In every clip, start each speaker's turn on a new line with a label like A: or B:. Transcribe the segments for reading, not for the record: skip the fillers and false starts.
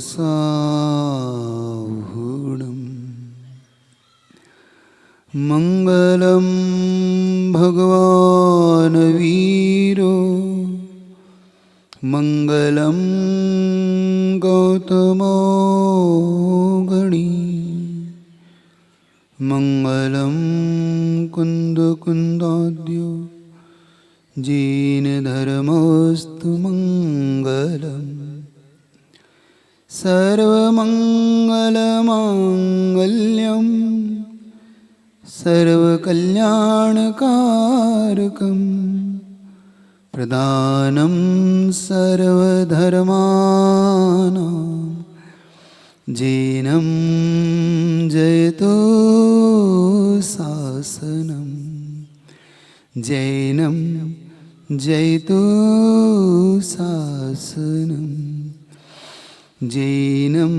A: साहूणम् मंगलम भगवान वीरो मंगलम गौतमो गणी मंगलम कुंदकुंदाद्यो जैन धर्मस्तु मंगलम सर्वमंगलमांगल्यम सर्वकल्याणकारकं प्रदानं सर्वधर्माणां जैनं जयतो शासनं जैनं जयतो शासनं जैनं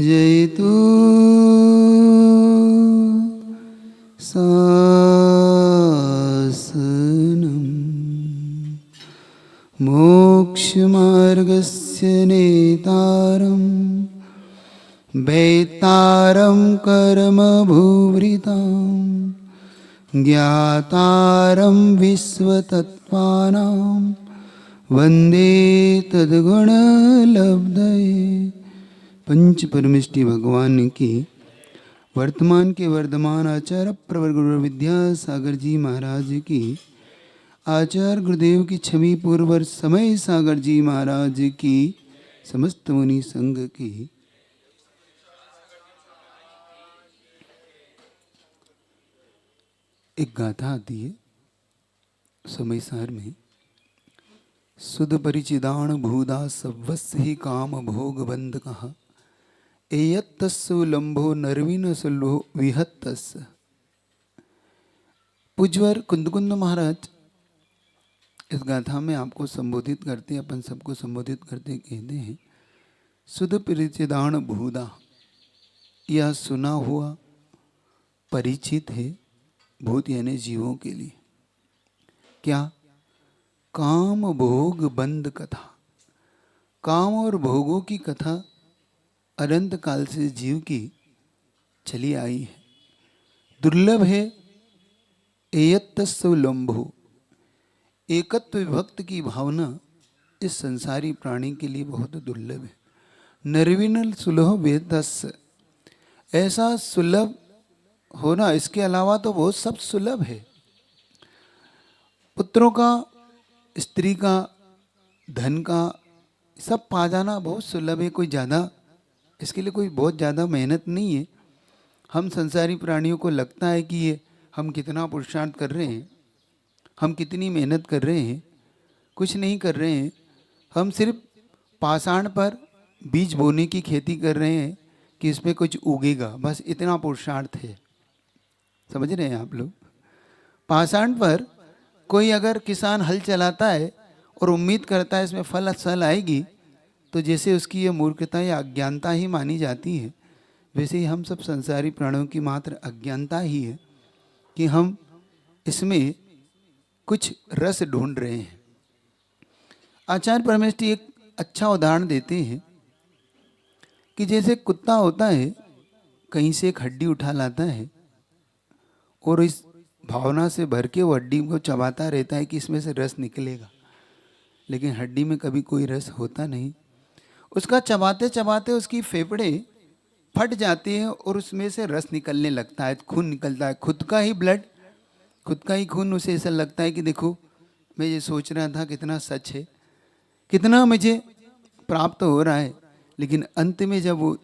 A: जयतो शासनम् मोक्षमार्गस्य नेतारं वेत्तारं कर्मभूभृतां ज्ञातारं विश्वतत्त्वानां वन्दे तद्गुणलब्धये। पंच परमेष्टि भगवान की वर्तमान के वर्धमान आचार्य प्रवर गुरु विद्यासागर जी महाराज की, आचार्य गुरुदेव की छवि पूर्वर समय सागर जी महाराज की, समस्त मुनि संघ की। एक गाथा आती है समय सार में। सुध परिचिदान भूदा सवस्य ही काम भोग बंद कहा एयत्तस्सु लंभो नरवीन सुल्भो विहत्तस्य। पूज्यवर कुंदकुंद महाराज इस गाथा में आपको संबोधित करते, अपन सबको संबोधित करते कहते हैं, सुध परिचिदान भूदा, यह सुना हुआ परिचित है भूत यानी जीवों के लिए। क्या? काम भोग बंद कथा, काम और भोगों की कथा अनंत काल से जीव की चली आई है, दुर्लभ है। एयत्तस्सु लंभो, एकत्व विभक्त की भावना इस संसारी प्राणी के लिए बहुत दुर्लभ है। नरविनल सुलभ वेदस्य, ऐसा सुलभ होना, इसके अलावा तो बहुत सब सुलभ है। पुत्रों का, स्त्री का, धन का, सब पा जाना बहुत सुलभ है। कोई ज़्यादा इसके लिए कोई बहुत ज़्यादा मेहनत नहीं है। हम संसारी प्राणियों को लगता है कि ये हम कितना पुरुषार्थ कर रहे हैं, हम कितनी मेहनत कर रहे हैं। कुछ नहीं कर रहे हैं, हम सिर्फ पाषाण पर बीज बोने की खेती कर रहे हैं कि इसमें कुछ उगेगा, बस इतना पुरुषार्थ है। समझ रहे हैं आप लोग? पाषाण पर कोई अगर किसान हल चलाता है और उम्मीद करता है इसमें फल सल आएगी, तो जैसे उसकी ये मूर्खता या अज्ञानता ही मानी जाती है, वैसे ही हम सब संसारी प्राणियों की मात्र अज्ञानता ही है कि हम इसमें कुछ रस ढूंढ रहे हैं। आचार्य परमेष्टि एक अच्छा उदाहरण देते हैं कि जैसे कुत्ता होता है, कहीं से एक हड्डी उठा लाता है और इस भावना से भर के वो हड्डी को चबाता रहता है कि इसमें से रस निकलेगा, लेकिन हड्डी में कभी कोई रस होता नहीं। उसका चबाते चबाते उसकी फेफड़े फट जाती हैं और उसमें से रस निकलने लगता है, खून निकलता है, खुद का ही ब्लड, खुद का ही खून। उसे ऐसा लगता है कि देखो मैं ये सोच रहा था कितना सच है, कितना मुझे प्राप्त हो रहा है। लेकिन अंत में जब वो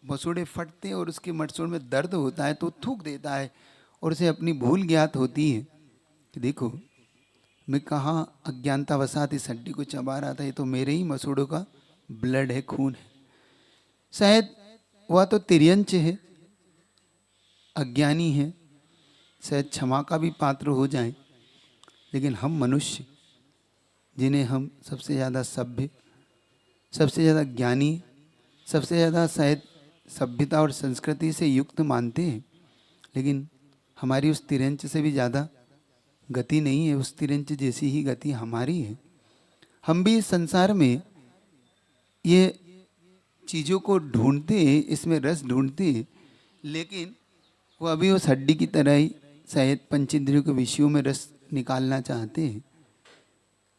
A: मसूड़े फटते हैं और उसके मसूड़ में दर्द होता है तो थूक देता है और उसे अपनी भूल ज्ञात होती है कि देखो मैं कहाँ अज्ञानता वसात इस हड्डी को चबा रहा था, ये तो मेरे ही मसूड़ों का ब्लड है, खून है। शायद वह तो तिर्यंच है, अज्ञानी है, शायद क्षमा का भी पात्र हो जाए, लेकिन हम मनुष्य जिन्हें हम सबसे ज़्यादा सभ्य, सबसे ज़्यादा ज्ञानी, सबसे ज़्यादा शायद सभ्यता और संस्कृति से युक्त मानते हैं, लेकिन हमारी उस तिरंच से भी ज़्यादा गति नहीं है, उस तिरंच जैसी ही गति हमारी है। हम भी इस संसार में ये चीज़ों को ढूंढते हैं, इसमें रस ढूंढते हैं, लेकिन वो अभी उस हड्डी की तरह ही शायद पंचेंद्रियों के विषयों में रस निकालना चाहते हैं,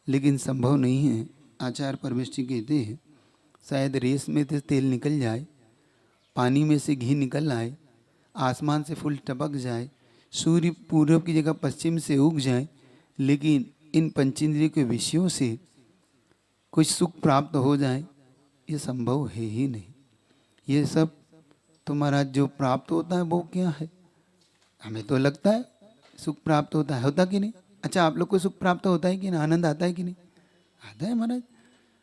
A: लेकिन संभव नहीं है। आचार्य परमेश जी कहते हैं शायद रेस में से तेल निकल जाए, पानी में से घी निकल आए, आसमान से फूल टपक जाए, सूर्य पूर्व की जगह पश्चिम से उग जाए, लेकिन इन पंचेंद्रियों के विषयों से कुछ सुख प्राप्त हो जाए, ये संभव है ही नहीं। ये सब तुम्हारा जो प्राप्त होता है वो क्या है? हमें तो लगता है सुख प्राप्त होता है, होता कि नहीं? अच्छा, आप लोग को सुख प्राप्त होता है कि नहीं? आनंद आता है कि नहीं? आता है महाराज।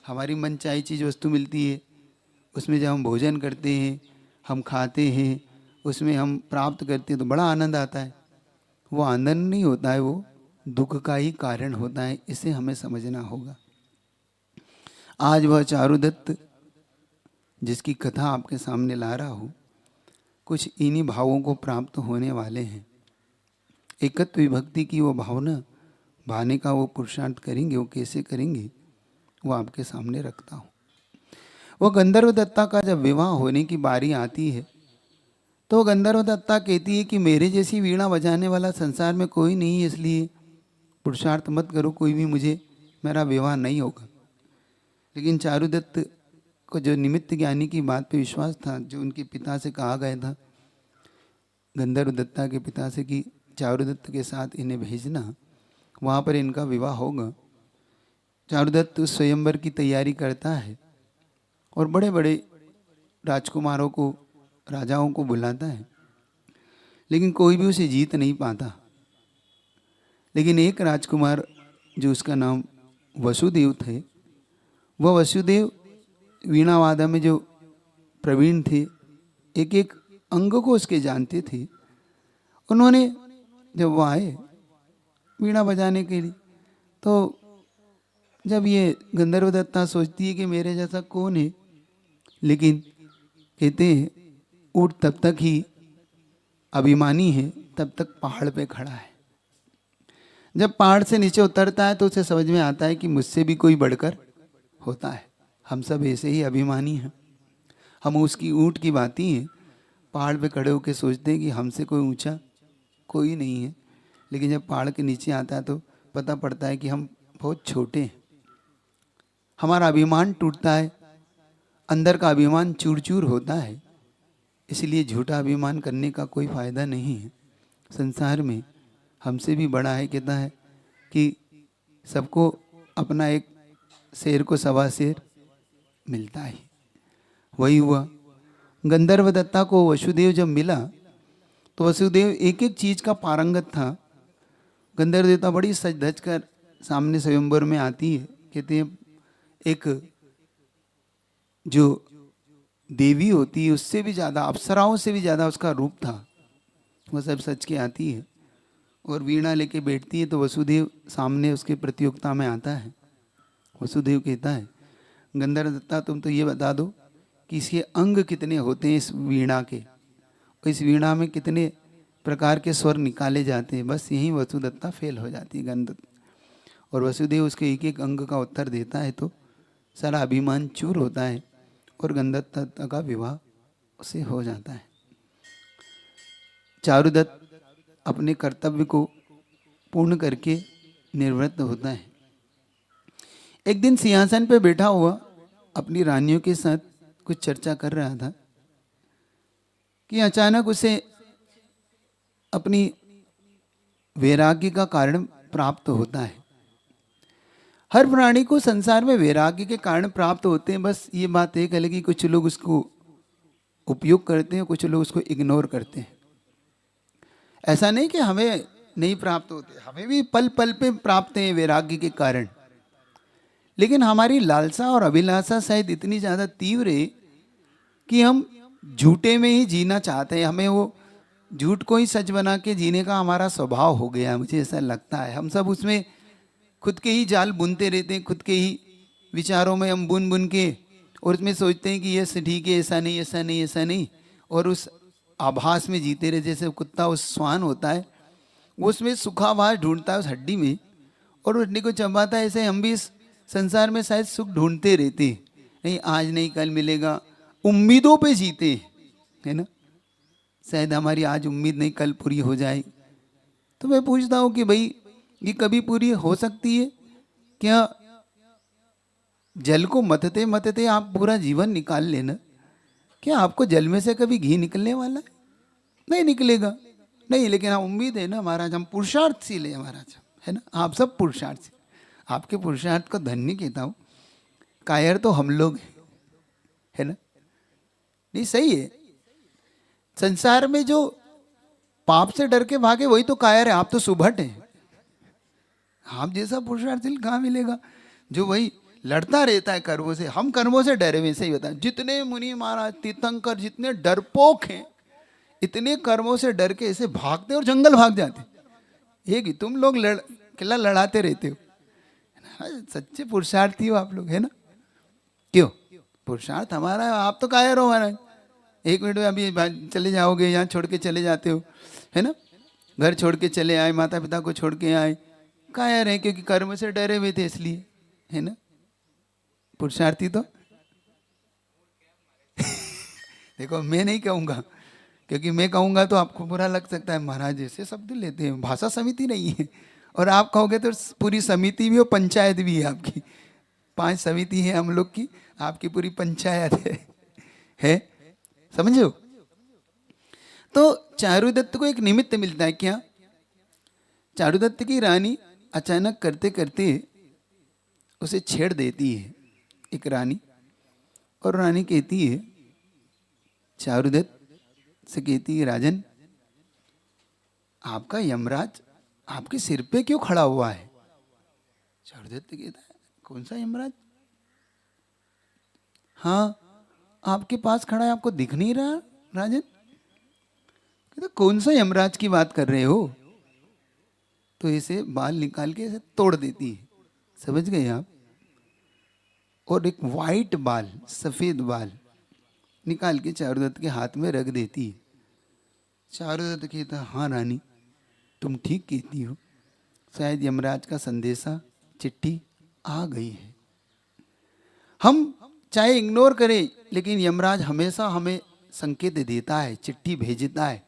A: हमारी मनचाही चीज़ वस्तु मिलती है, उसमें जब हम भोजन करते हैं, हम खाते हैं, उसमें हम प्राप्त करते हैं तो बड़ा आनंद आता है। वो आनंद नहीं होता है, वो दुख का ही कारण होता है। इसे हमें समझना होगा। आज वह चारुदत्त जिसकी कथा आपके सामने ला रहा हूँ, कुछ इन्हीं भावों को प्राप्त होने वाले हैं। एकत्व विभक्ति की वो भावना भाने का वो पुरुषार्थ करेंगे, वो कैसे करेंगे वो आपके सामने रखता हूँ। वो गंधर्व दत्ता का जब विवाह होने की बारी आती है तो गंधर्व दत्ता कहती है कि मेरे जैसी वीणा बजाने वाला संसार में कोई नहीं है, इसलिए पुरुषार्थ मत करो, कोई भी मुझे, मेरा विवाह नहीं होगा। लेकिन चारुदत्त को जो निमित्त ज्ञानी की बात पे विश्वास था, जो उनके पिता से कहा गया था, गंधर्व दत्ता के पिता से, कि चारुदत्त के साथ इन्हें भेजना, वहाँ पर इनका विवाह होगा। चारुदत्त उस स्वयंवर की तैयारी करता है और बड़े बड़े राजकुमारों को, राजाओं को बुलाता है, लेकिन कोई भी उसे जीत नहीं पाता। लेकिन एक राजकुमार जो उसका नाम वसुदेव थे, वह वसुदेव वीणावादन में जो प्रवीण थे, एक एक अंग को उसके जानते थे। उन्होंने जब वो आए वीणा बजाने के लिए, तो जब ये गंधर्व दत्ता सोचती है कि मेरे जैसा कौन है, लेकिन कहते हैं ऊँट तब तक ही अभिमानी है तब तक पहाड़ पे खड़ा है। जब पहाड़ से नीचे उतरता है तो उसे समझ में आता है कि मुझसे भी कोई बढ़कर होता है। हम सब ऐसे ही अभिमानी हैं। हम उसकी ऊँट की बाती हैं, पहाड़ पे खड़े होकर सोचते हैं कि हमसे कोई ऊंचा कोई नहीं है, लेकिन जब पहाड़ के नीचे आता है तो पता पड़ता है कि हम बहुत छोटे हैं। हमारा अभिमान टूटता है, अंदर का अभिमान चूर चूर होता है। इसलिए झूठा अभिमान करने का कोई फायदा नहीं है। संसार में हमसे भी बड़ा है, कहता है कि सबको अपना एक शेर को सवा शेर मिलता है। वही हुआ। गंधर्व दत्ता को वसुदेव जब मिला तो वसुदेव एक एक चीज का पारंगत था। गंधर्व देवता बड़ी सज धज कर सामने स्वयंवर में आती है। कहते हैं एक जो देवी होती है उससे भी ज़्यादा, अप्सराओं से भी ज़्यादा उसका रूप था। वह सब सच के आती है और वीणा लेके बैठती है, तो वसुदेव सामने उसके प्रतियोगिता में आता है। वसुदेव कहता है गंधर्व दत्ता तुम तो ये बता दो कि इसके अंग कितने होते हैं, इस वीणा के, और इस वीणा में कितने प्रकार के स्वर निकाले जाते हैं। बस यही वसुदत्ता फेल हो जाती है, गंधर्व। और वसुदेव उसके एक एक अंग का उत्तर देता है तो सारा अभिमान चूर होता है और गंधर्व दत्ता का विवाह उससे हो जाता है। चारुदत्त अपने कर्तव्य को पूर्ण करके निवृत्त होता है। एक दिन सिंहासन पे बैठा हुआ अपनी रानियों के साथ कुछ चर्चा कर रहा था कि अचानक उसे अपनी वैराग्य का कारण प्राप्त होता है। हर प्राणी को संसार में वैराग्य के कारण प्राप्त होते हैं। बस ये बात एक अलग, कि कुछ लोग उसको उपयोग करते हैं, कुछ लोग उसको इग्नोर करते हैं। ऐसा नहीं कि हमें नहीं प्राप्त होते, हमें भी पल पल पे प्राप्त हैं वैराग्य के कारण। लेकिन हमारी लालसा और अभिलाषा शायद इतनी ज़्यादा तीव्र है कि हम झूठे में ही जीना चाहते हैं। हमें वो झूठ को ही सच बना के जीने का हमारा स्वभाव हो गया है, मुझे ऐसा लगता है। हम सब उसमें खुद के ही जाल बुनते रहते हैं, खुद के ही विचारों में हम बुन बुन के, और उसमें सोचते हैं कि ये ठीक है, ऐसा नहीं, ऐसा नहीं, ऐसा नहीं, और उस आभास में जीते रहे। जैसे कुत्ता उस स्वान होता है, वो उसमें सुखाभास ढूंढता है उस हड्डी में, और उस हड्डी को चबाता है। ऐसे हम भी इस संसार में शायद सुख ढूंढते रहते हैं। नहीं आज नहीं कल मिलेगा, उम्मीदों पे जीते, है ना। शायद हमारी आज उम्मीद नहीं कल पूरी हो जाए। तो मैं पूछता हूँ कि भाई ये कभी पूरी हो सकती है क्या? जल को मथते मथते आप पूरा जीवन निकाल लेना, क्या आपको जल में से कभी घी निकलने वाला है? नहीं निकलेगा। नहीं, लेकिन हाँ उम्मीद है ना महाराज, हम पुरुषार्थशील है महाराज, है ना। आप सब पुरुषार्थशील, आपके पुरुषार्थ को धन्य कहता हूँ। कायर तो हम लोग हैं, है ना। नहीं सही है, संसार में जो पाप से डर के भागे वही तो कायर है। आप तो सुभट हैं, आप जैसा पुरुषार्थशील कहाँ मिलेगा जो वही लड़ता रहता है कर्मों से। हम कर्मों से डरे हुए, सही बताएं। जितने मुनि महाराज तीर्थंकर जितने डरपोक हैं, इतने कर्मों से डर के ऐसे भागते और जंगल भाग जाते। ये कि तुम लोग किला लड़ाते रहते हो, सच्चे पुरुषार्थी हो आप लोग, है ना। क्यों पुरुषार्थ हमारा है, आप तो कायर हो महाराज। 1 मिनट में अभी चले जाओगे, यहाँ छोड़ के चले जाते हो, है ना। घर छोड़ के चले आए, माता पिता को छोड़ के आए, कायर है क्योंकि कर्म से डरे हुए थे इसलिए, है ना। पुरुषार्थी तो देखो मैं नहीं कहूँगा, क्योंकि मैं कहूँगा तो आपको बुरा लग सकता है, महाराज ऐसे शब्द लेते हैं, भाषा समिति नहीं है। और आप कहोगे तो पूरी समिति भी हो, पंचायत भी है आपकी। 5 समिति है हम लोग की, आपकी पूरी पंचायत है समझो। तो चारुदत्त को एक निमित्त मिलता है क्या? चारुदत्त की रानी अचानक करते करते उसे छेड़ देती है, एक रानी। और रानी कहती है चारुदत्त से, कहती है राजन आपका यमराज आपके सिर पे क्यों खड़ा हुआ है? चारुदत्त कहता है कौन सा यमराज? हाँ आपके पास खड़ा है, आपको दिख नहीं रहा राजन? कहता कौन सा यमराज की बात कर रहे हो? तो इसे बाल निकाल के इसे तोड़ देती है, समझ गए आप। और एक वाइट बाल, सफेद बाल निकाल के चारुदत्त के हाथ में रख देती है। चारुदत्त कहता हाँ रानी तुम ठीक कहती हो, शायद यमराज का संदेशा चिट्ठी आ गई है। हम चाहे इग्नोर करें, लेकिन यमराज हमेशा हमें संकेत देता है, चिट्ठी भेजता है।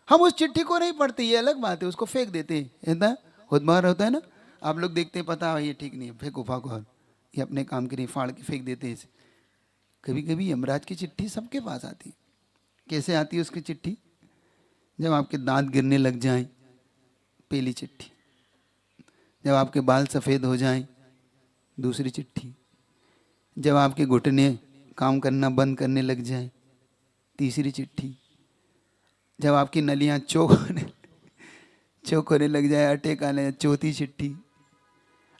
A: हम उस चिट्ठी को नहीं पढ़ते, ये अलग बात है, उसको फेंक देते हैं, बहुत बार होता है ना। आप लोग देखते हैं, पता है ये ठीक नहीं है, फेंको फाको, ये अपने काम के लिए फाड़ के फेंक देते हैं इसे। कभी कभी यमराज की चिट्ठी सबके पास आती है। कैसे आती है उसकी चिट्ठी? जब आपके दांत गिरने लग जाएं, पहली चिट्ठी। जब आपके बाल सफ़ेद हो जाएं, दूसरी चिट्ठी। जब आपके घुटने काम करना बंद करने लग जाएं, तीसरी चिट्ठी। जब आपकी नलियां चौक होने लग जाए, अटैक आने, चौथी चिट्ठी।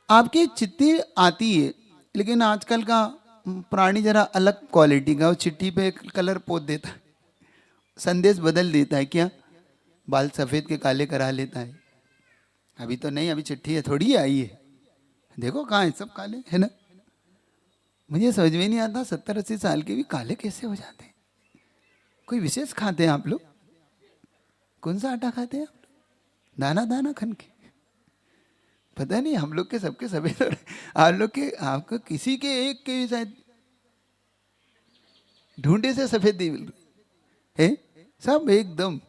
A: आपकी चिट्ठी आती है, लेकिन आजकल का प्राणी जरा अलग क्वालिटी का, वो चिट्ठी पे कलर पोत देता है, संदेश बदल देता है। क्या? बाल सफ़ेद के काले करा लेता है। अभी तो नहीं, अभी चिट्ठी है थोड़ी आई है, देखो कहाँ है, सब काले, है ना। मुझे समझ में नहीं आता 70-80 साल के भी काले कैसे हो जाते हैं। कोई विशेष खाते हैं आप लोग? कौन सा आटा खाते हैं आप लोग? दाना दाना खन के? पता नहीं, हम लोग के सबके सफेद हो रहे, आप लोग के, आपको किसी के एक के शायद ढूंढे से सफेद नहीं मिल रही है, सब एकदम।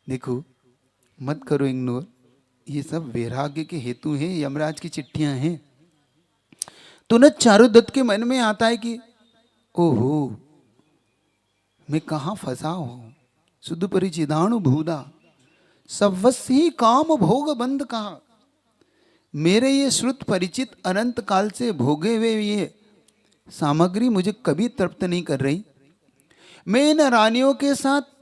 A: देखो मत करो इग्नोर, ये सब वैराग्य के हेतु हैं, यमराज की चिट्ठियां हैं। तो न चारुदत्त के मन में आता है कि ओहो मैं कहाँ फंसा हूं, शुद्ध परिचिदाणु भूदा सवस्य ही काम भोग बंद कहा। मेरे ये श्रुत परिचित अनंत काल से भोगे हुए ये सामग्री मुझे कभी तृप्त नहीं कर रही। मैं इन रानियों के साथ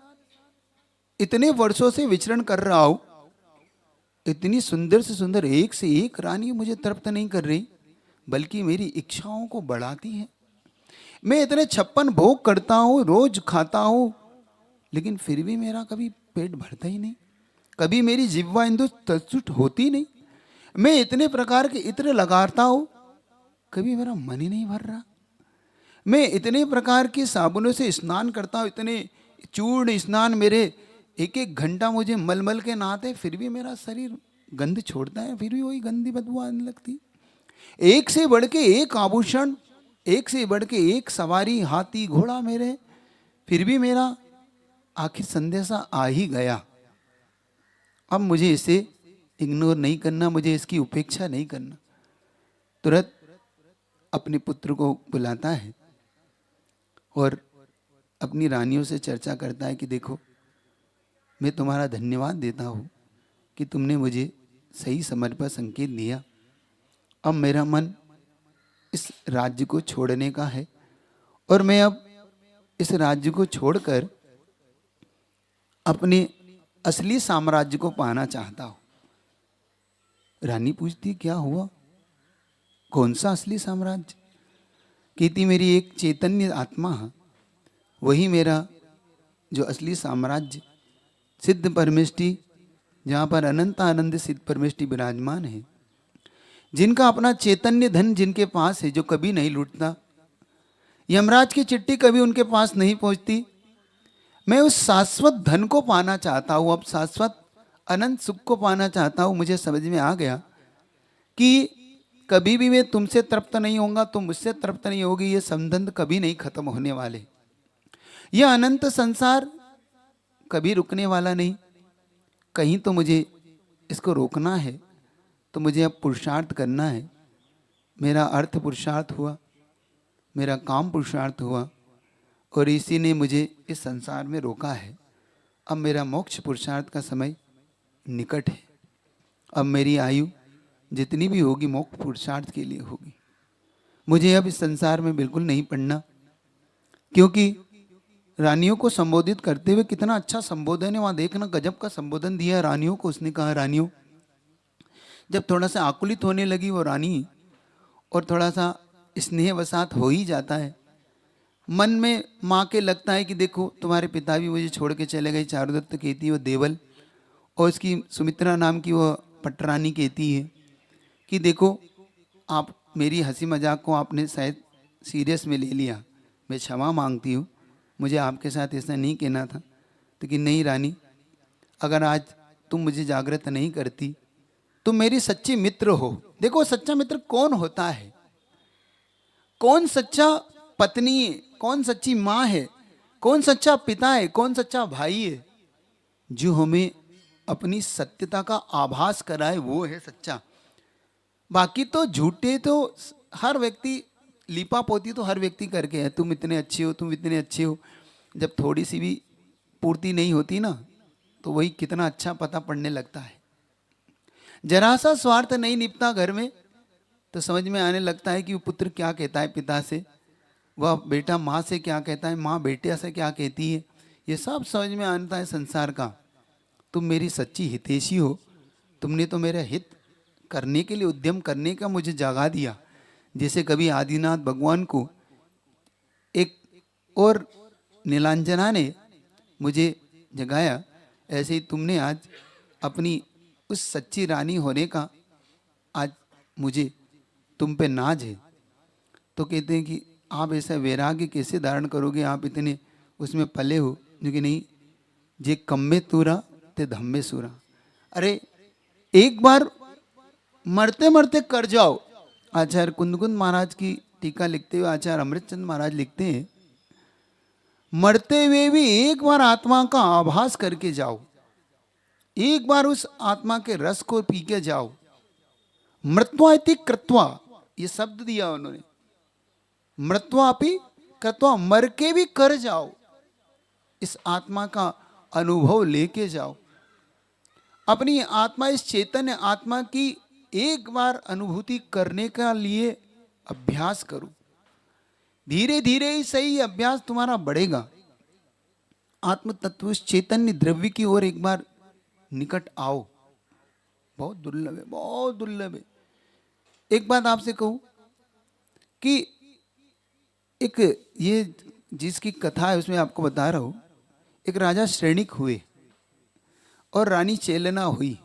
A: इतने वर्षों से विचरण कर रहा हूं, इतनी सुंदर से सुंदर एक से एक रानी मुझे तृप्त नहीं कर रही, बल्कि मेरी इच्छाओं को बढ़ाती है। मैं इतने 56 भोग करता हूं, रोज खाता हूं, लेकिन फिर भी मेरा कभी पेट भरता ही नहीं, कभी मेरी जिह्वा इंदु तत्सुट होती नहीं। मैं इतने प्रकार के इत्र लगाता हूं, कभी मेरा मन ही नहीं भर रहा। मैं इतने प्रकार के साबुनों से स्नान करता हूं, इतने चूर्ण स्नान, मेरे 1-1 घंटा मुझे मलमल के नहाते, फिर भी मेरा शरीर गंध छोड़ता है, फिर भी वही गंदी बदबू आने लगती। एक से बढ़ के एक आभूषण, एक से बढ़ के एक सवारी, हाथी घोड़ा मेरे, फिर भी मेरा आखिर संदेशा आ ही गया। अब मुझे इसे इग्नोर नहीं करना, मुझे इसकी उपेक्षा नहीं करना। तुरंत अपने पुत्र को बुलाता है और अपनी रानियों से चर्चा करता है कि देखो, मैं तुम्हारा धन्यवाद देता हूँ कि तुमने मुझे सही समय पर संकेत दिया। अब मेरा मन इस राज्य को छोड़ने का है और मैं अब इस राज्य को छोड़कर अपने असली साम्राज्य को पाना चाहता हूँ। रानी पूछती क्या हुआ, कौन सा असली साम्राज्य? कहती मेरी एक चैतन्य आत्मा है, वही मेरा जो असली साम्राज्य, सिद्ध परमेष्टि, जहाँ पर अनंत आनंद सिद्ध परमेष्टि विराजमान है, जिनका अपना चैतन्य धन जिनके पास है, जो कभी नहीं लूटता, यमराज की चिट्ठी कभी उनके पास नहीं पहुंचती। मैं उस शाश्वत धन को पाना चाहता हूँ, अब शाश्वत अनंत सुख को पाना चाहता हूँ। मुझे समझ में आ गया कि कभी भी मैं तुमसे तृप्त नहीं होऊंगा, तुम मुझसे तृप्त नहीं होगी, ये संबंध कभी नहीं खत्म होने वाले। यह अनंत संसार कभी रुकने वाला नहीं। कहीं तो मुझे इसको रोकना है, तो मुझे अब पुरुषार्थ करना है। मेरा अर्थ पुरुषार्थ हुआ, मेरा काम पुरुषार्थ हुआ और इसी ने मुझे इस संसार में रोका है। अब मेरा मोक्ष पुरुषार्थ का समय निकट है। अब मेरी आयु जितनी भी होगी मोक्ष पुरुषार्थ के लिए होगी। मुझे अब इस संसार में बिल्कुल नहीं पढ़ना, क्योंकि रानियों को संबोधित करते हुए कितना अच्छा संबोधन है। वहाँ देखना, गजब का संबोधन दिया रानियों को। उसने कहा, रानियों, जब थोड़ा सा आकुलित होने लगी वो रानी और थोड़ा सा स्नेहवसात हो ही जाता है, मन में माँ के लगता है कि देखो तुम्हारे पिता भी मुझे छोड़ के चले गए। चारुदत्त कहती है वो देवल, और इसकी सुमित्रा नाम की वो पटरानी कहती है कि देखो, आप मेरी हंसी मजाक को आपने शायद सीरियस में ले लिया, मैं क्षमा मांगती हूँ, मुझे आपके साथ ऐसा नहीं कहना था। तो कि नहीं रानी, अगर आज तुम मुझे जागृत नहीं करती, तुम मेरी सच्ची मित्र हो। देखो सच्चा मित्र कौन होता है, कौन सच्चा पत्नी है, कौन सच्ची माँ है, कौन सच्चा पिता है, कौन सच्चा भाई है, जो हमें अपनी सत्यता का आभास कराए, वो है सच्चा। बाकी तो झूठे तो हर व्यक्ति, लीपा पोती तो हर व्यक्ति करके है, तुम इतने अच्छे हो, तुम इतने अच्छे हो। जब थोड़ी सी भी पूर्ति नहीं होती ना, तो वही कितना अच्छा पता पड़ने लगता है। जरा सा स्वार्थ नहीं निपटा घर में, तो समझ में आने लगता है कि वो पुत्र क्या कहता है पिता से, वह बेटा माँ से क्या कहता है, माँ बेटे से क्या कहती है, ये सब समझ में आता है संसार का। तुम मेरी सच्ची हितैषी हो, तुमने तो मेरा हित करने के लिए, उद्यम करने का मुझे जगा दिया। जैसे कभी आदिनाथ भगवान को एक और नीलांजना ने मुझे जगाया, ऐसे ही तुमने आज अपनी उस सच्ची रानी होने का आज मुझे तुम पे नाज है। तो कहते हैं कि आप ऐसा वैराग्य कैसे धारण करोगे, आप इतने उसमें पले हो। जो कि नहीं, जे कम में तूरा ते धम में सूरा। अरे एक बार मरते मरते कर जाओ। आचार्य कुंदकुंद महाराज की टीका लिखते हुए आचार्य अमृतचंद महाराज लिखते हैं, मरते हुए भी एक बार आत्मा का आभास करके जाओ, एक बार उस आत्मा के रस को पी के जाओ। मृत्वा इति कृत्वा, ये शब्द दिया उन्होंने, मृत्वा अपि कृत्वा, मर के भी कर जाओ, इस आत्मा का अनुभव लेके जाओ। अपनी आत्मा, इस चैतन्य आत्मा की एक बार अनुभूति करने का लिए अभ्यास करो। धीरे धीरे ही सही अभ्यास तुम्हारा बढ़ेगा। आत्म तत्व, इस चैतन्य द्रव्य की ओर एक बार निकट आओ। बहुत दुर्लभ है, बहुत दुर्लभ है। एक बात आपसे कहूं कि एक ये जिसकी कथा है उसमें आपको बता रहा हूं, एक राजा श्रेणिक हुए और रानी चेलना हुई।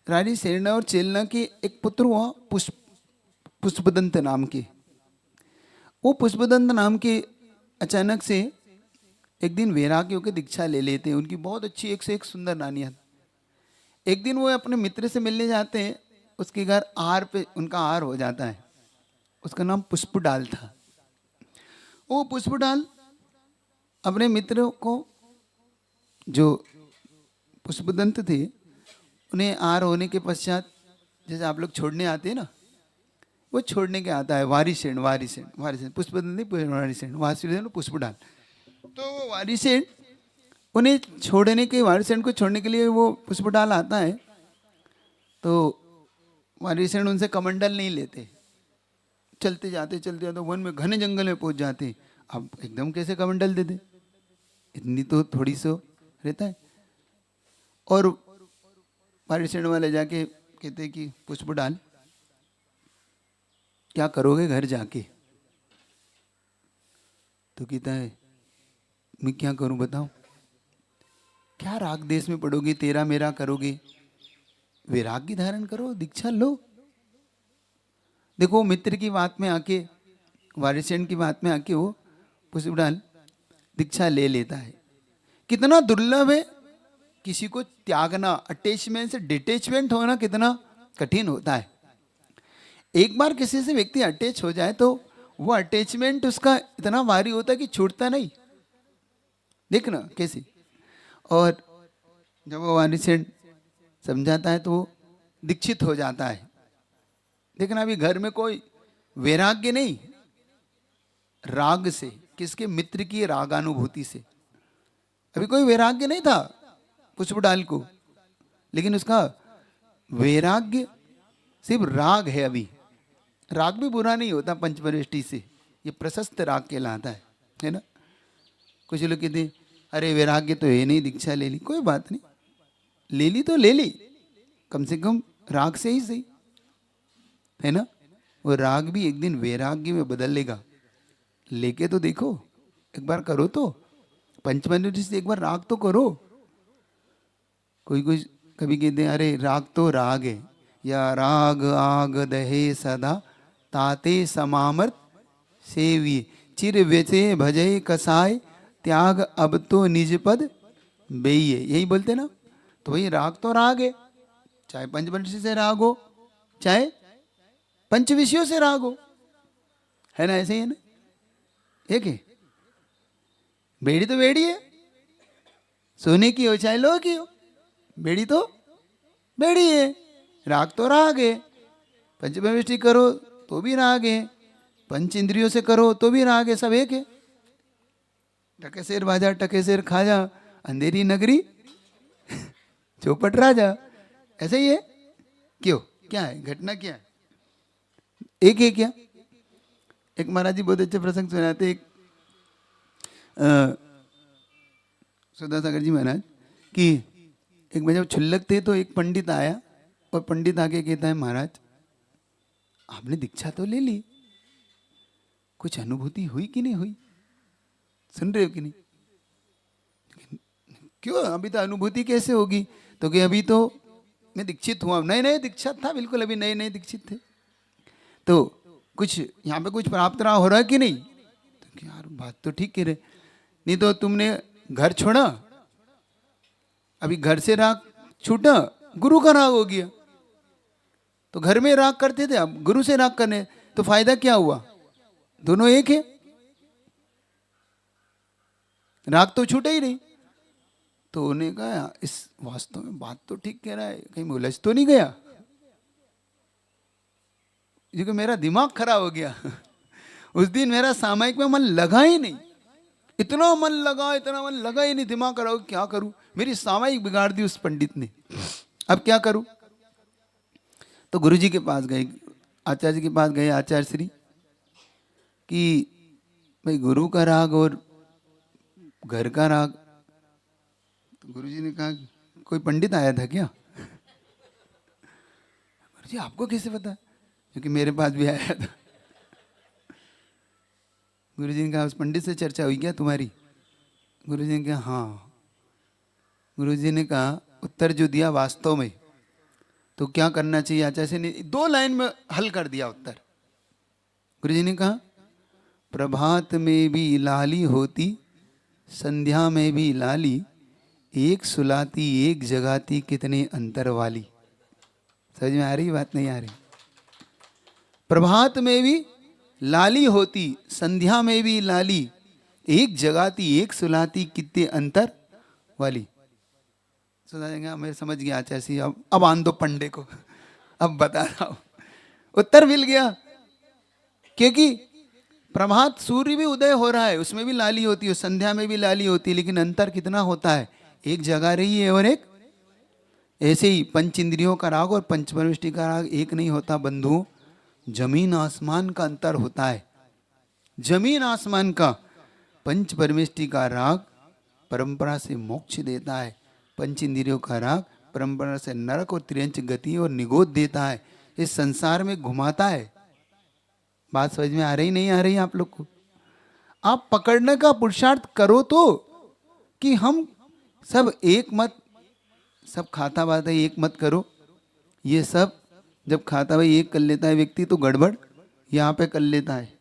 A: रानी सेना और चेलना के एक पुत्र हुआ पुष्पदंत नाम के। वो पुष्पदंत नाम के अचानक से एक दिन वैराग्य होकर दीक्षा ले लेते हैं। उनकी बहुत अच्छी एक से एक सुंदर रानियां। एक दिन वो अपने मित्र से मिलने जाते हैं, उसके घर आहार पे उनका आहार हो जाता है। उसका नाम पुष्पडाल था। वो पुष्पडाल अपने मित्रों को, जो पुष्पदंत थे, उन्हें आर होने के पश्चात, जैसे आप लोग छोड़ने आते हैं ना, वो छोड़ने के आता है। वारिसेन, वारिसेन, वारिसेन, पुष्पदंत नहीं, वारिसेन, वारिसेन पुष्पडाल। तो वो वारिसेन उन्हें छोड़ने के, वारिसेन को छोड़ने के लिए वो पुष्पडाल आता है। तो वारिसेन उनसे कमंडल नहीं लेते, चलते जाते वन में, घने जंगल में पहुंच जाते। अब एकदम कैसे कमंडल दे दे, इतनी तो थोड़ी सो रहता है। और वारिसेन वाले जाके कहते कि पुष्पडाल क्या करोगे घर जाके? तो कहता है मैं क्या करूं बताओ? क्या राग देश में पढ़ोगे, तेरा मेरा करोगे? वैराग्य धारण करो, दीक्षा लो। देखो मित्र की बात में आके, वारिसेन की बात में आके वो पुष्पडाल दीक्षा ले लेता है। कितना दुर्लभ है किसी को त्यागना, अटैचमेंट से डिटैचमेंट होना कितना कठिन होता है। एक बार किसी से व्यक्ति अटैच हो जाए तो वो अटैचमेंट उसका इतना भारी होता है कि छूटता नहीं। देखना कैसे। और जब वो वारिसेन समझाता है तो वो दीक्षित हो जाता है। देखना अभी घर में कोई वैराग्य नहीं, राग से, किसके? मित्र की रागानुभूति से। अभी कोई वैराग्य नहीं था पुष्पडाल को, लेकिन उसका वैराग्य सिर्फ राग है। अभी राग भी बुरा नहीं होता पंचपरिष्टि से, ये प्रशस्त राग कहलाता है ना। कुछ लोग कहते अरे वैराग्य तो है नहीं, दीक्षा ले ली, कोई बात नहीं, ले ली तो ले ली, कम से कम राग से ही सही, है ना। वो राग भी एक दिन वैराग्य में बदल लेगा। लेके तो देखो, एक बार करो तो, पंचपरिष्टि से एक बार राग तो करो। कोई कोई कभी कहते हैं अरे राग तो राग है, या राग आग दहे सदा ताते समामर्त सेविये, चिर व्यचे भजय कसाय त्याग अब तो निज पद बेइये, यही बोलते ना। तो भाई राग तो राग है, चाहे पंचपरिष्टि से राग हो, चाहे पंच विषयों से राग हो, है ना। ऐसे ही है ना। एक है बेड़ी तो बेड़ी है, सोने की हो चाहे लोहे की हो, बेड़ी तो बेड़ी है। राग तो राग है, पंचपरिष्टि करो तो भी राग है, पंच इंद्रियों से करो तो भी राग है, सब एक है। टके शेर बाजा टके शेर खाजा, अंधेरी नगरी चौपट राजा, ऐसे ही है। क्यों, क्या है घटना, क्या है? एक है क्या? एक महाराज जी बहुत अच्छे प्रसंग सुनाते। एक सुधासागर जी महाराज कि एक बार जब छुल्लक थे तो एक पंडित आया, और पंडित आके कहता है महाराज आपने दीक्षा तो ले ली, कुछ अनुभूति हुई कि नहीं हुई? सुन रहे हो कि नहीं? क्यों, अभी तो अनुभूति कैसे होगी? तो कि अभी तो मैं दीक्षित हुआ, नए नए दीक्षित था, बिल्कुल अभी नए नए दीक्षित थे। तो कुछ यहाँ पे कुछ प्राप्त रहा हो रहा है कि नहीं? तो यार बात तो ठीक कह रहे, नहीं तो तुमने घर छोड़ा, अभी घर से राग छूटा, गुरु का राग हो गया। तो घर में राग करते थे, अब गुरु से राग करने, तो फायदा क्या हुआ? दोनों एक है, राग तो छूटे ही नहीं। तो उन्हें कहा इस वास्तव में बात तो ठीक कह रहा है, कहीं मैं उलझ तो नहीं गया, क्योंकि मेरा दिमाग खराब हो गया उस दिन मेरा सामायिक में मन लगा ही नहीं, इतना मन लगा ही नहीं, दिमाग खराब हो, क्या करूं, मेरी सामायिक बिगाड़ दी उस पंडित ने, अब क्या करूं? तो गुरु जी के पास गए, आचार्य जी के पास गए, आचार्य श्री, कि भाई गुरु का राग और घर का राग। तो गुरु जी ने कहा कोई पंडित आया था क्या? गुरु जी आपको कैसे पता? क्योंकि मेरे पास भी आया था। गुरु जी ने कहा उस पंडित से चर्चा हुई क्या तुम्हारी? गुरु जी ने कहा हाँ। गुरु जी ने कहा उत्तर जो दिया वास्तव में तो क्या करना चाहिए आचार्य ने 2 लाइन में हल कर दिया उत्तर। गुरु जी ने कहा प्रभात में भी लाली होती, संध्या में भी लाली, एक सुलाती एक जगाती कितने अंतर वाली। समझ में आ रही बात? नहीं आ रही? प्रभात में भी लाली होती संध्या में भी लाली, एक जगाती एक सुलाती, कितने अंतर वाली। सुना देंगे मैं समझ गया ऐसी। अब आन दो पंडे को, अब बता रहा हूं। उत्तर मिल गया, क्योंकि प्रभात सूर्य भी उदय हो रहा है, उसमें भी लाली होती है, संध्या में भी लाली होती है, लेकिन अंतर कितना होता है, एक जगा रही है और एक। ऐसे ही पंच इंद्रियों का राग और पंच परमिष्टि का राग एक नहीं होता बंधु, जमीन आसमान का अंतर होता है, जमीन आसमान का। पंच परमिष्टि का राग परंपरा से मोक्ष देता है, पंच इंद्रियों का राग परंपरा से नरक और त्रियंच गति और निगोद देता है, इस संसार में घुमाता है। बात समझ में आ रही नहीं आ रही आप लोग को? आप पकड़ने का पुरुषार्थ करो तो, कि हम सब एक मत, सब खाता बात है एक मत करो। ये सब जब खाता भाई एक कर लेता है व्यक्ति तो गड़बड़ यहाँ पे कर लेता है।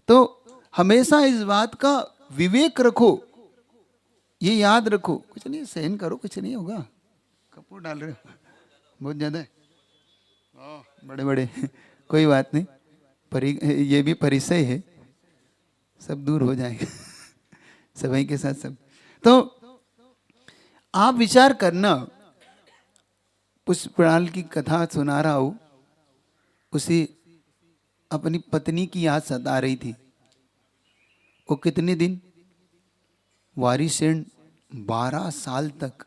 A: तो हमेशा इस बात का विवेक रखो, ये याद रखो। कुछ नहीं, सहन करो, कुछ नहीं होगा। कपूर डाल रहे हो बहुत ज्यादा है, बड़े बड़े कोई बात नहीं, ये भी परिचय है, सब दूर हो जाएगा सभी के साथ सब। तो आप विचार करना, पुष्पराल की कथा सुना रहा हूं, उसे अपनी पत्नी की याद सता रही थी। वो कितने दिन, वारिसेन 12 साल तक,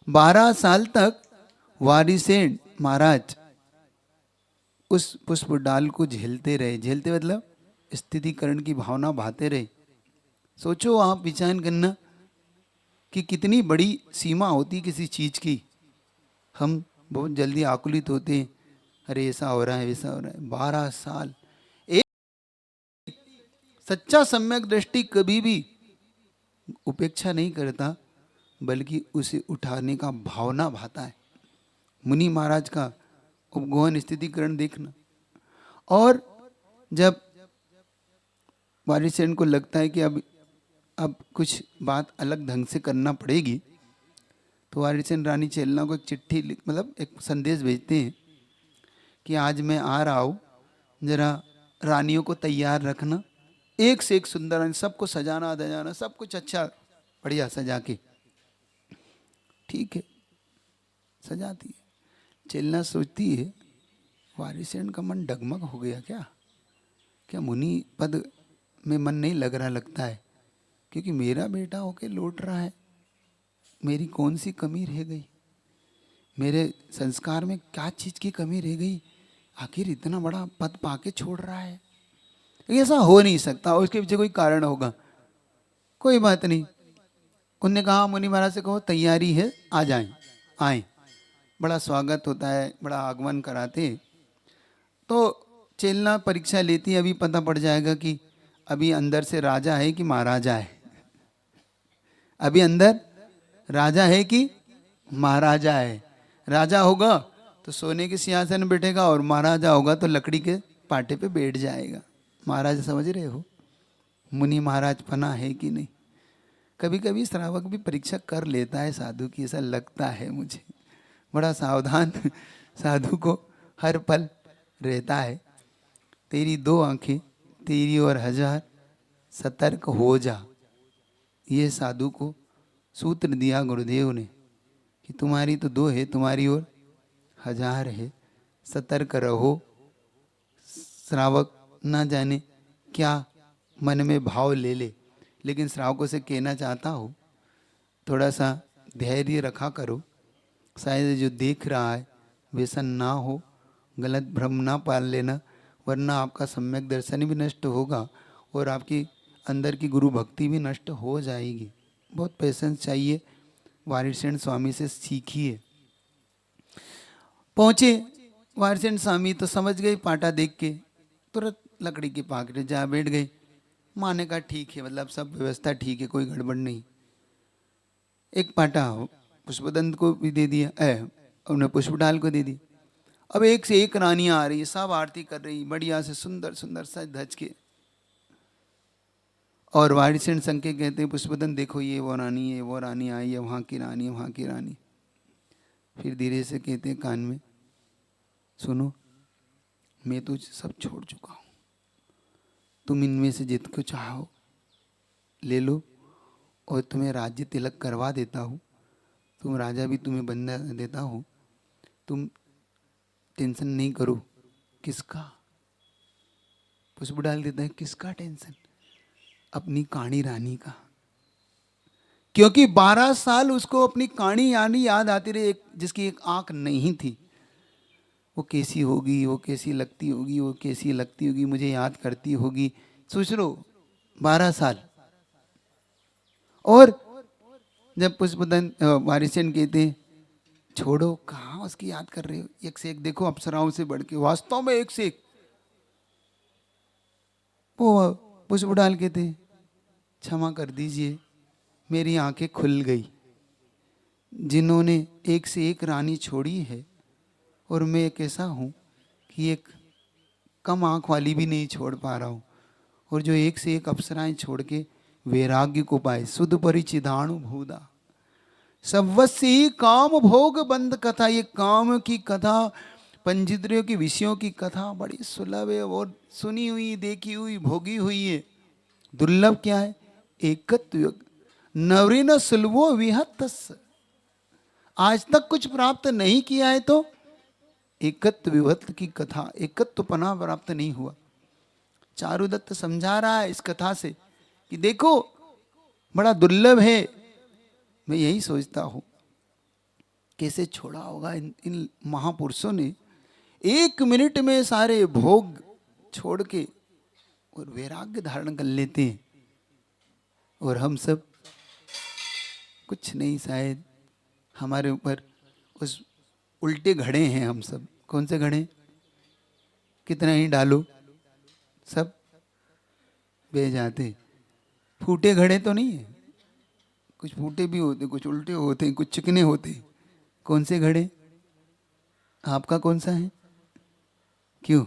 A: 12 साल तक वारिसेन महाराज उस पुष्प डाल को झेलते रहे। झेलते मतलब स्थितिकरण की भावना भाते रहे। सोचो आप, विचार करना कि कितनी बड़ी सीमा होती किसी चीज की। हम बहुत जल्दी आकुलित होते हैं, अरे ऐसा हो रहा है वैसा हो रहा है। 12 साल एक, सच्चा सम्यक दृष्टि कभी भी उपेक्षा नहीं करता, बल्कि उसे उठाने का भावना भाता है। मुनि महाराज का उपगोहन स्थितिकरण देखना। और जब वारिसेन को लगता है कि अब कुछ बात अलग ढंग से करना पड़ेगी, तो वारिसेन रानी चेलना को एक चिट्ठी मतलब एक संदेश भेजते हैं कि आज मैं आ रहा हूँ, जरा रानियों को तैयार रखना, एक से एक सुंदर, सबको सजाना दजाना सब कुछ अच्छा बढ़िया सजा के। ठीक है, सजाती है। चेलना सोचती है वारिसेन का मन डगमग हो गया क्या, क्या मुनि पद में मन नहीं लग रहा, लगता है, क्योंकि मेरा बेटा होके लौट रहा है, मेरी कौन सी कमी रह गई, मेरे संस्कार में क्या चीज की कमी रह गई, आखिर इतना बड़ा पद पाके छोड़ रहा है। ऐसा हो नहीं सकता, उसके पीछे कोई कारण होगा। कोई बात नहीं, उनने कहा मुनि महाराज से कहो तैयारी है, आ जाएं, आए। बड़ा स्वागत होता है, बड़ा आगमन कराते। तो चेलना परीक्षा लेती, अभी पता पड़ जाएगा कि अभी अंदर से राजा है कि महाराजा है, अभी अंदर राजा है कि महाराजा है। राजा होगा तो सोने के सिंहासन में बैठेगा, और महाराजा होगा तो लकड़ी के पाटे पे बैठ जाएगा। महाराज समझ रहे हो, मुनि महाराज पना है कि नहीं। कभी कभी श्रावक भी परीक्षा कर लेता है साधु की, ऐसा लगता है मुझे। बड़ा सावधान साधु को हर पल रहता है। तेरी 2 आंखें तेरी और 1000, सतर्क हो जा। ये साधु को सूत्र दिया गुरुदेव ने कि तुम्हारी तो 2 है, तुम्हारी और 1000 है, सतर्क रहो। श्रावक ना जाने क्या मन में भाव ले ले, लेकिन श्रावकों से कहना चाहता हूँ, थोड़ा सा धैर्य रखा करो। शायद जो देख रहा है वैसा ना हो, गलत भ्रम ना पाल लेना, वरना आपका सम्यक दर्शन भी नष्ट होगा और आपकी अंदर की गुरु भक्ति भी नष्ट हो जाएगी। बहुत पेशेंस चाहिए, वारिसेन स्वामी से सीखिए। पहुंचे वारिसेन स्वामी तो समझ गए, पाटा देख के तुरंत लकड़ी की पाकड़े जा बैठ गए। माँ ने कहा ठीक है, मतलब सब व्यवस्था ठीक है, कोई गड़बड़ नहीं। एक पाटा पुष्पदंत को भी दे दिया, उन्हें पुष्पडाल को दे दी। अब एक से एक रानियां आ रही है, सब आरती कर रही, बढ़िया से सुंदर सुंदर सज धज के। और वारिसेन संके कहते हैं पुष्पदंत देखो ये वो रानी है, वो रानी आई है, वहाँ की रानी, वहाँ की रानी। फिर धीरे से कहते हैं कान में, सुनो मैं तो सब छोड़ चुका हूँ, तुम इनमें से जितको चाहो ले लो और तुम्हें राज्य तिलक करवा देता हूँ, तुम राजा भी तुम्हें बन देता हूँ, तुम टेंशन नहीं करो। किसका? पुष्प डाल देता है, किसका टेंशन? अपनी काणी रानी का। क्योंकि 12 साल उसको अपनी काणी रानी याद आती रही, जिसकी एक आंख नहीं थी। वो कैसी होगी, वो कैसी लगती होगी, वो कैसी लगती होगी, मुझे याद करती होगी। सोच लो 12 साल। और जब पुष्पदन वारिसेन कहते हैं छोड़ो, कहाँ उसकी याद कर रहे हो, एक से एक देखो अप्सराओं से बढ़ के, वास्तव में एक से एक। वो पुष्प डाल के थे, क्षमा कर दीजिए, मेरी आंखें खुल गई। जिन्होंने एक से एक रानी छोड़ी है, और मैं एक ऐसा हूँ कि एक कम आंख वाली भी नहीं छोड़ पा रहा हूँ, और जो एक से एक अप्सराएं छोड़ के वैराग्य को पाए। सुध परिचिदाणु भूदा सबवसी काम भोग बंद कथा। ये काम की कथा, पंचेंद्रियों की विषयों की कथा बड़ी सुलभ है, और सुनी हुई, देखी हुई, भोगी हुई है। दुर्लभ क्या है? एकत्व नवरीन सुलभो विहतस्। आज तक कुछ प्राप्त नहीं किया है तो एकत्व विभक्त की कथा, एकत्वपना प्राप्त नहीं हुआ। चारुदत्त समझा रहा है इस कथा से कि देखो बड़ा दुर्लभ है। मैं यही सोचता हूं कैसे छोड़ा होगा इन महापुरुषों ने। 1 मिनट में सारे भोग छोड़ के और वैराग्य धारण कर लेते हैं, और हम सब कुछ नहीं, शायद हमारे ऊपर उस उल्टे घड़े हैं हम सब। कौन से घड़े? कितना ही डालो सब बह जाते। फूटे घड़े तो नहीं है, कुछ फूटे भी होते, कुछ उल्टे होते, कुछ चिकने होते। कौन से घड़े? आपका कौन सा है? क्यों?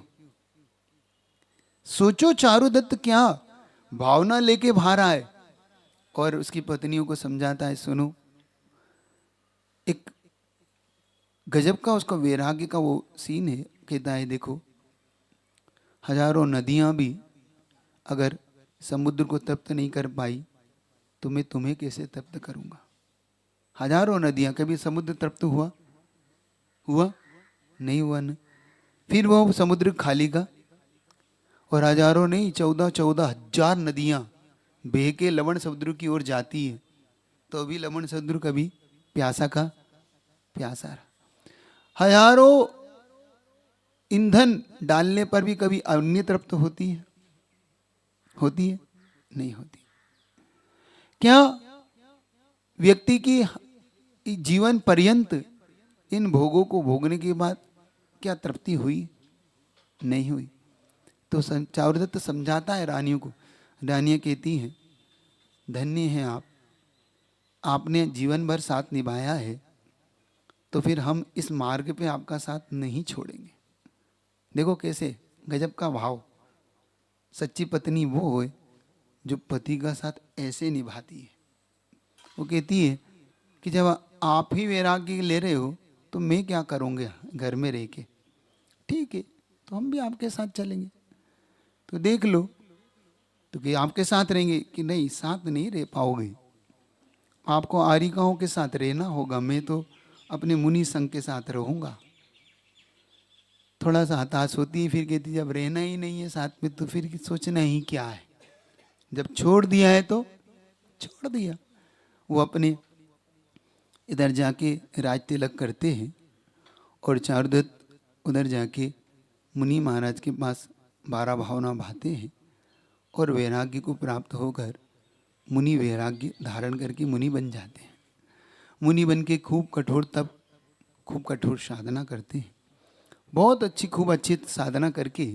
A: सोचो चारुदत्त क्या भावना लेके बाहर आए और उसकी पत्नियों को समझाता है, सुनो। एक गजब का उसका वैराग्य का वो सीन है। कहता है देखो, हजारों नदियां भी अगर समुद्र को तप्त नहीं कर पाई तो मैं तुम्हें कैसे तप्त करूंगा। हजारों नदियां, कभी समुद्र तप्त हुआ? हुआ नहीं हुआ ना। फिर वो समुद्र खाली का, और हजारों नहीं 14,000 नदियां बह के लवण समुद्र की ओर जाती है, तो भी लवण समुद्र कभी प्यासा का प्यासा रहा। हजारों ईंधन डालने पर भी कभी अन्य तृप्त होती है? होती है? नहीं होती। क्या व्यक्ति की जीवन पर्यंत इन भोगों को भोगने के बाद क्या तृप्ति हुई? नहीं हुई। तो चारुदत्त समझाता है रानियों को। रानियां कहती हैं, धन्य हैं आप, आपने जीवन भर साथ निभाया है, तो फिर हम इस मार्ग पे आपका साथ नहीं छोड़ेंगे। देखो कैसे गजब का भाव। सच्ची पत्नी वो हो जो पति का साथ ऐसे निभाती है। वो कहती है कि जब आप ही वैराग्य ले रहे हो तो मैं क्या करूँगा घर में रह के। ठीक है, तो हम भी आपके साथ चलेंगे। तो देख लो, तो कि आपके साथ रहेंगे कि नहीं, साथ नहीं रह पाओगे, आपको आरिकाओं के साथ रहना होगा। मैं तो अपने मुनि संघ के साथ रहूँगा। थोड़ा सा हताश होती है, फिर कहती जब रहना ही नहीं है साथ में तो फिर सोचना ही क्या है। जब छोड़ दिया है तो छोड़ दिया। वो अपने इधर जाके राज तिलक करते हैं, और चारुदत्त उधर जाके मुनि महाराज के पास 12 भावना भाते हैं, और वैराग्य को प्राप्त होकर मुनि वैराग्य धारण करके मुनि बन जाते हैं। मुनि बन के खूब कठोर तप, खूब कठोर साधना करते हैं, बहुत अच्छी खूब अच्छी साधना करके।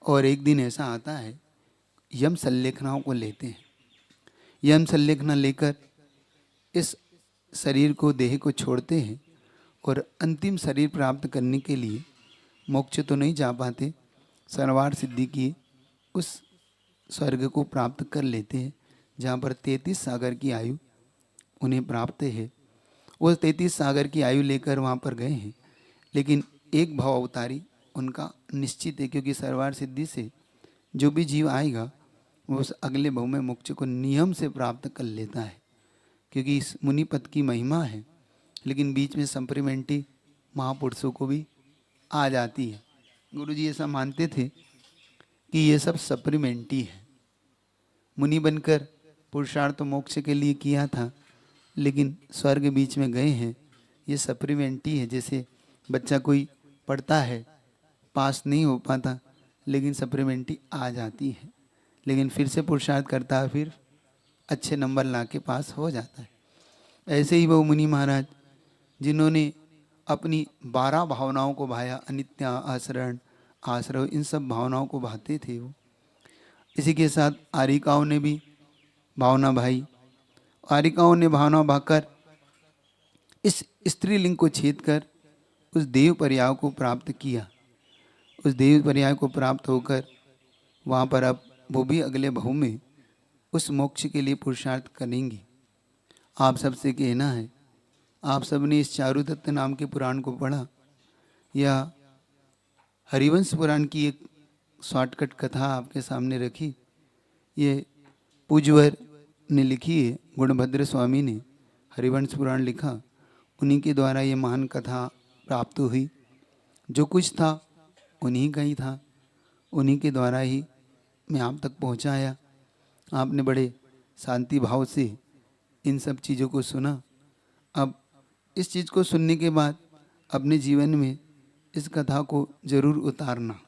A: और एक दिन ऐसा आता है, यम संलेखनाओं को लेते हैं। यम संलेखना लेकर इस शरीर को, देह को छोड़ते हैं, और अंतिम शरीर प्राप्त करने के लिए मोक्ष तो नहीं जा पाते, सर्वार सिद्धि की उस स्वर्ग को प्राप्त कर लेते हैं जहाँ पर 33 सागर की आयु उन्हें प्राप्त है। वो 33 सागर की आयु लेकर वहाँ पर गए हैं, लेकिन एक भाव अवतारी उनका निश्चित है, क्योंकि सर्वार सिद्धि से जो भी जीव आएगा वो उस अगले भव में मोक्ष को नियम से प्राप्त कर लेता है, क्योंकि इस मुनि पद की महिमा है। लेकिन बीच में सप्लीमेंट्री महापुरुषों को भी आ जाती है। गुरु जी ऐसा मानते थे कि ये सब सप्लीमेंट्री है। मुनि बनकर पुरुषार्थ मोक्ष के लिए किया था, लेकिन स्वर्ग बीच में गए हैं, ये सप्लीमेंट्री है। जैसे बच्चा कोई पढ़ता है, पास नहीं हो पाता, लेकिन सप्लीमेंट्री आ जाती है, लेकिन फिर से पुरुषार्थ करता है, फिर अच्छे नंबर ला के पास हो जाता है। ऐसे ही वो मुनि महाराज जिन्होंने अपनी 12 भावनाओं को भाया, अनित्या, आचरण, आश्रव, इन सब भावनाओं को भाते थे वो। इसी के साथ आरिकाओं ने भी भावना भाई। आरिकाओं ने भावना भाकर इस स्त्रीलिंग को छेद कर उस देव पर्याय को प्राप्त किया। उस देव पर्याय को प्राप्त होकर वहाँ पर अब वो भी अगले भव में उस मोक्ष के लिए पुरुषार्थ करेंगी। आप सबसे कहना है, आप सबने इस चारुदत्त नाम के पुराण को पढ़ा या हरिवंश पुराण की एक शॉर्टकट कथा आपके सामने रखी। ये पूज्यवर ने लिखी है, गुणभद्र स्वामी ने हरिवंश पुराण लिखा, उन्हीं के द्वारा ये महान कथा प्राप्त हुई। जो कुछ था उन्हीं का ही था, उन्हीं के द्वारा ही मैं आप तक पहुंचाया। आपने बड़े शांति भाव से इन सब चीज़ों को सुना। अब इस चीज़ को सुनने के बाद अपने जीवन में इस कथा को जरूर उतारना,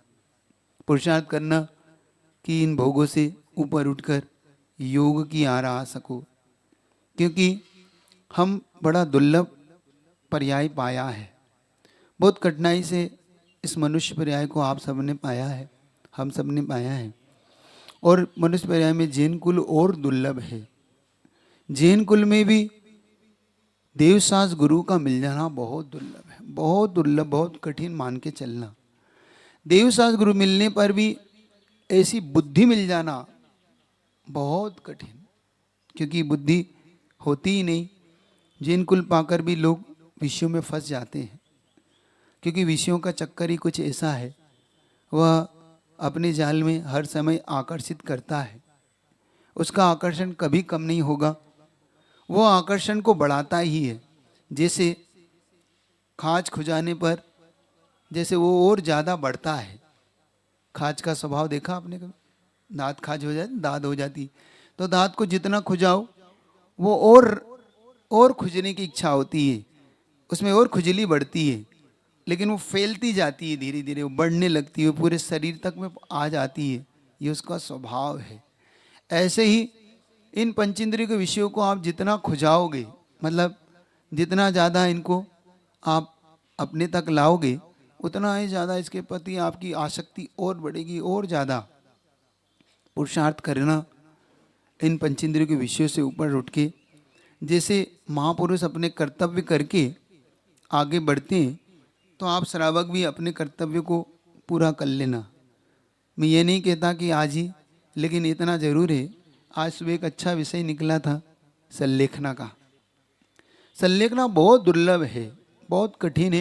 A: पुरुषार्थ करना कि इन भोगों से ऊपर उठकर योग की आर आ सको, क्योंकि हम बड़ा दुर्लभ पर्याय पाया है। बहुत कठिनाई से इस मनुष्य पर्याय को आप सबने पाया है, हम सब ने पाया है। और मनुष्य पर्याय में जैन कुल और दुर्लभ है। जैन कुल में भी देवसास गुरु का मिल जाना बहुत दुर्लभ है, बहुत दुर्लभ, बहुत कठिन मान के चलना। देवसास गुरु मिलने पर भी ऐसी बुद्धि मिल जाना बहुत कठिन, क्योंकि बुद्धि होती ही नहीं। जैन कुल पाकर भी लोग विषयों में फंस जाते हैं, क्योंकि विषयों का चक्कर ही कुछ ऐसा है, वह अपने जाल में हर समय आकर्षित करता है। उसका आकर्षण कभी कम नहीं होगा, वो आकर्षण को बढ़ाता ही है। जैसे खाज खुजाने पर जैसे वो और ज़्यादा बढ़ता है। खाज का स्वभाव देखा आपने कभी? दांत खाज हो जाती, दाद हो जाती, तो दांत को जितना खुजाओ वो और खुजने की इच्छा होती है, उसमें और खुजली बढ़ती है, लेकिन वो फैलती जाती है, धीरे धीरे वो बढ़ने लगती है, पूरे शरीर तक में आ जाती है। ये उसका स्वभाव है। ऐसे ही इन पंचेंद्रिय के विषयों को आप जितना खुजाओगे, मतलब जितना ज़्यादा इनको आप अपने तक लाओगे, उतना ही ज़्यादा इसके प्रति आपकी आसक्ति और बढ़ेगी। और ज़्यादा पुरुषार्थ करना इन पंचेंद्रियों के विषयों से ऊपर उठ के। जैसे महापुरुष अपने कर्तव्य करके आगे बढ़ते हैं, तो आप श्रावक भी अपने कर्तव्य को पूरा कर लेना। मैं ये नहीं कहता कि आज ही, लेकिन इतना ज़रूर है, आज सुबह एक अच्छा विषय निकला था संलेखना का। संलेखना बहुत दुर्लभ है, बहुत कठिन है।